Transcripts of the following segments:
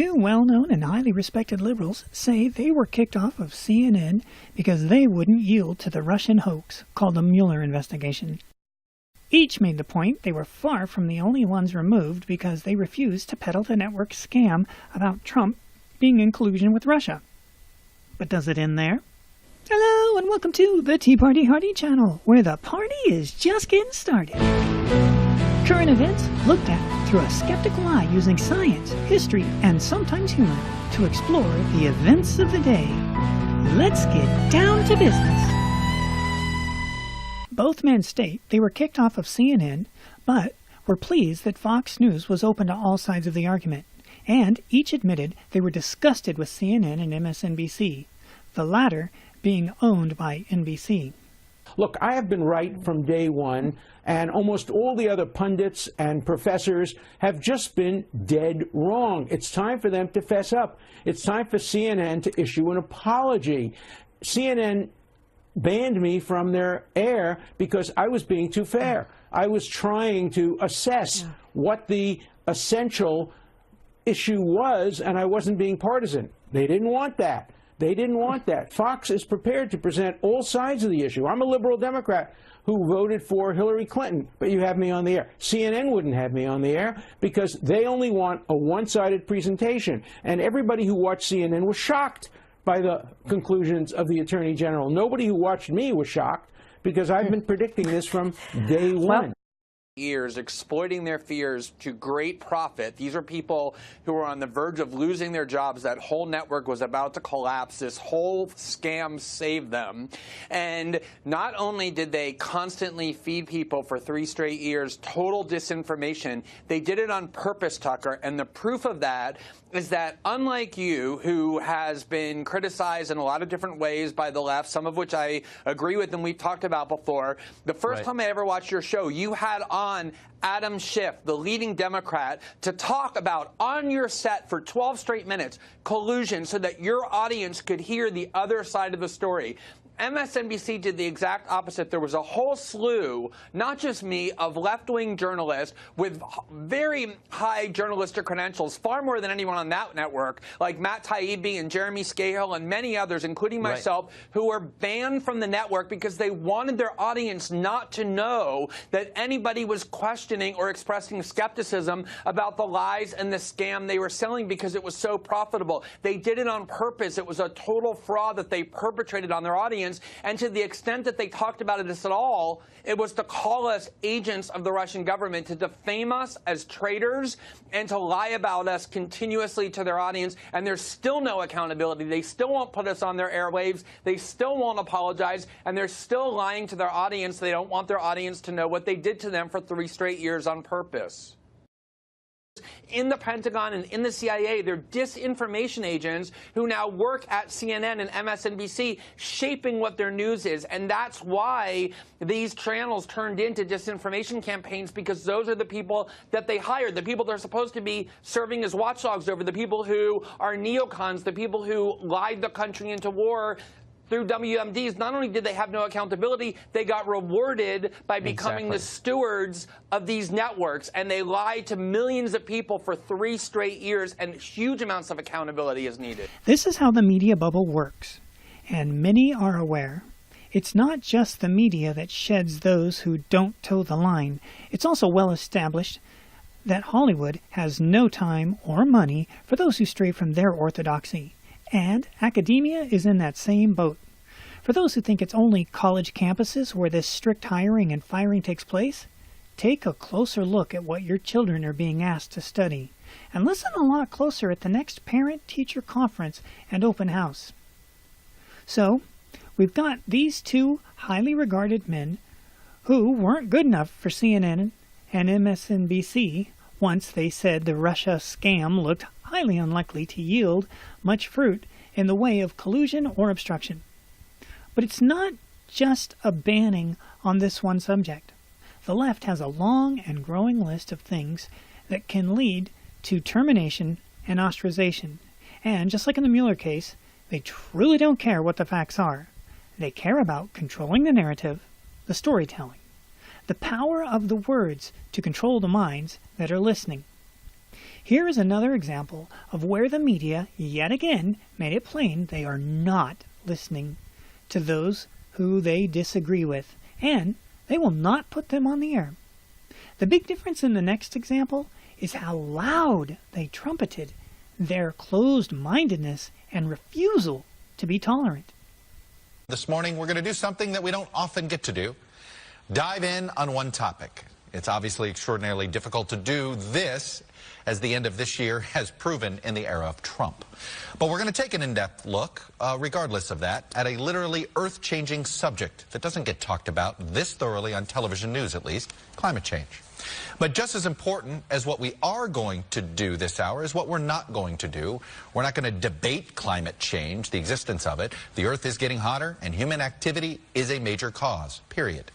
Two well-known and highly respected liberals say they were kicked off of CNN because they wouldn't yield to the Russian hoax called the Mueller investigation. Each made the point they were far from the only ones removed because they refused to peddle the network's scam about Trump being in collusion with Russia. But does it end there? Hello and welcome to the Tea Party Hardy channel, where the party is just getting started. Current events looked at through a skeptical eye using science, history, and sometimes humor to explore the events of the day. Let's get down to business. Both men state they were kicked off of CNN, but were pleased that Fox News was open to all sides of the argument, and each admitted they were disgusted with CNN and MSNBC, the latter being owned by NBC. Look, I have been right from day one, and almost all the other pundits and professors have just been dead wrong. It's time for them to fess up. It's time for CNN to issue an apology. CNN banned me from their air because I was being too fair. I was trying to assess what the essential issue was, and I wasn't being partisan. They didn't want that. They didn't want that. Fox is prepared to present all sides of the issue. I'm a liberal Democrat who voted for Hillary Clinton, but you have me on the air. CNN wouldn't have me on the air because they only want a one-sided presentation. And everybody who watched CNN was shocked by the conclusions of the Attorney General. Nobody who watched me was shocked because I've been predicting this from day one. Years exploiting their fears to great profit. These are people who are on the verge of losing their jobs. That whole network was about to collapse. This whole scam saved them. And not only did they constantly feed people for 3 straight years total disinformation, they did it on purpose, Tucker. And the proof of that is that, unlike you, who has been criticized in a lot of different ways by the left, some of which I agree with and we've talked about before, the first time I ever watched your show, you had on Adam Schiff, the leading Democrat, to talk about, on your set for 12 straight minutes, collusion, so that your audience could hear the other side of the story. MSNBC did the exact opposite. There was a whole slew, not just me, of left-wing journalists with very high journalistic credentials, far more than anyone on that network, like Matt Taibbi and Jeremy Scahill and many others, including myself, who were banned from the network because they wanted their audience not to know that anybody was questioning or expressing skepticism about the lies and the scam they were selling because it was so profitable. They did it on purpose. It was a total fraud that they perpetrated on their audience. And to the extent that they talked about it at all, it was to call us agents of the Russian government, to defame us as traitors, and to lie about us continuously to their audience. And there's still no accountability. They still won't put us on their airwaves. They still won't apologize. And they're still lying to their audience. They don't want their audience to know what they did to them for 3 straight years on purpose. In the Pentagon and in the CIA, they're disinformation agents who now work at CNN and MSNBC, shaping what their news is. And that's why these channels turned into disinformation campaigns, because those are the people that they hired, the people they're supposed to be serving as watchdogs over, the people who are neocons, the people who lied the country into war through WMDs. Not only did they have no accountability, they got rewarded by becoming the stewards of these networks, and they lied to millions of people for 3 straight years, and huge amounts of accountability is needed. This is how the media bubble works, and many are aware. It's not just the media that sheds those who don't toe the line. It's also well established that Hollywood has no time or money for those who stray from their orthodoxy. And academia is in that same boat. For those who think it's only college campuses where this strict hiring and firing takes place, take a closer look at what your children are being asked to study, and listen a lot closer at the next parent-teacher conference and open house. So, we've got these 2 highly regarded men who weren't good enough for CNN and MSNBC once they said the Russia scam looked highly unlikely to yield much fruit in the way of collusion or obstruction. But it's not just a banning on this one subject. The left has a long and growing list of things that can lead to termination and ostracization. And just like in the Mueller case, they truly don't care what the facts are. They care about controlling the narrative, the storytelling, the power of the words to control the minds that are listening. Here is another example of where the media, yet again, made it plain they are not listening to those who they disagree with, and they will not put them on the air. The big difference in the next example is how loud they trumpeted their closed-mindedness and refusal to be tolerant. This morning, we're going to do something that we don't often get to do. Dive in on one topic. It's obviously extraordinarily difficult to do this, as the end of this year has proven in the era of Trump. But we're going to take an in-depth look, regardless of that, at a literally earth-changing subject that doesn't get talked about this thoroughly on television news, at least, climate change. But just as important as what we are going to do this hour is what we're not going to do. We're not going to debate climate change, the existence of it. The earth is getting hotter, and human activity is a major cause, period.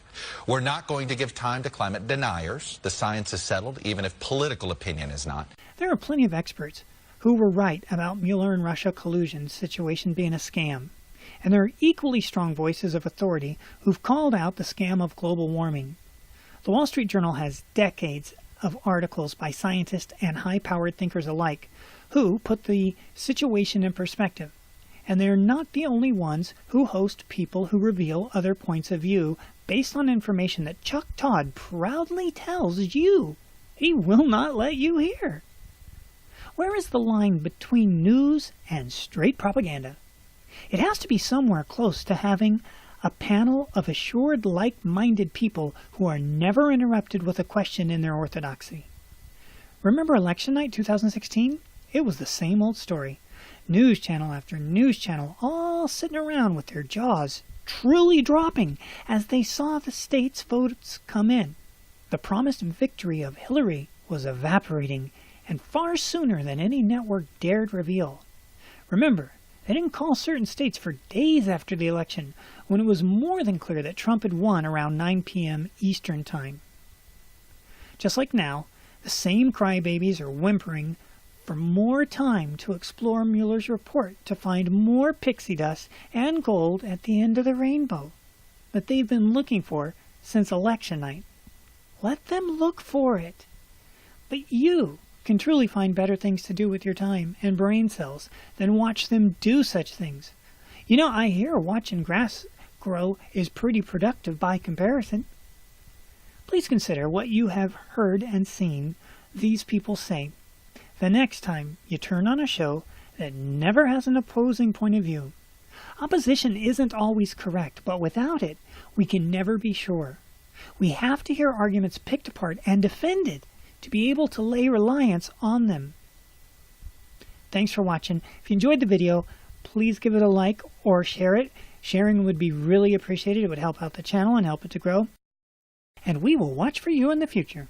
We're not going to give time to climate deniers. The science is settled, even if political opinion is not. There are plenty of experts who were right about Mueller and Russia collusion situation being a scam. And there are equally strong voices of authority who've called out the scam of global warming. The Wall Street Journal has decades of articles by scientists and high-powered thinkers alike who put the situation in perspective. And they're not the only ones who host people who reveal other points of view based on information that Chuck Todd proudly tells you he will not let you hear. Where is the line between news and straight propaganda? It has to be somewhere close to having a panel of assured like-minded people who are never interrupted with a question in their orthodoxy. Remember election night 2016? It was the same old story. News channel after news channel all sitting around with their jaws truly dropping as they saw the state's votes come in. The promised victory of Hillary was evaporating, and far sooner than any network dared reveal. Remember, they didn't call certain states for days after the election, when it was more than clear that Trump had won around 9 p.m. Eastern Time. Just like now, the same crybabies are whimpering for more time to explore Mueller's report to find more pixie dust and gold at the end of the rainbow that they've been looking for since election night. Let them look for it. But you can truly find better things to do with your time and brain cells than watch them do such things. You know, I hear watching grass grow is pretty productive by comparison. Please consider what you have heard and seen these people say the next time you turn on a show that never has an opposing point of view. Opposition isn't always correct, but without it, we can never be sure. We have to hear arguments picked apart and defended to be able to lay reliance on them. Thanks for watching. If you enjoyed the video, please give it a like or share it. Sharing would be really appreciated. It would help out the channel and help it to grow. And we will watch for you in the future.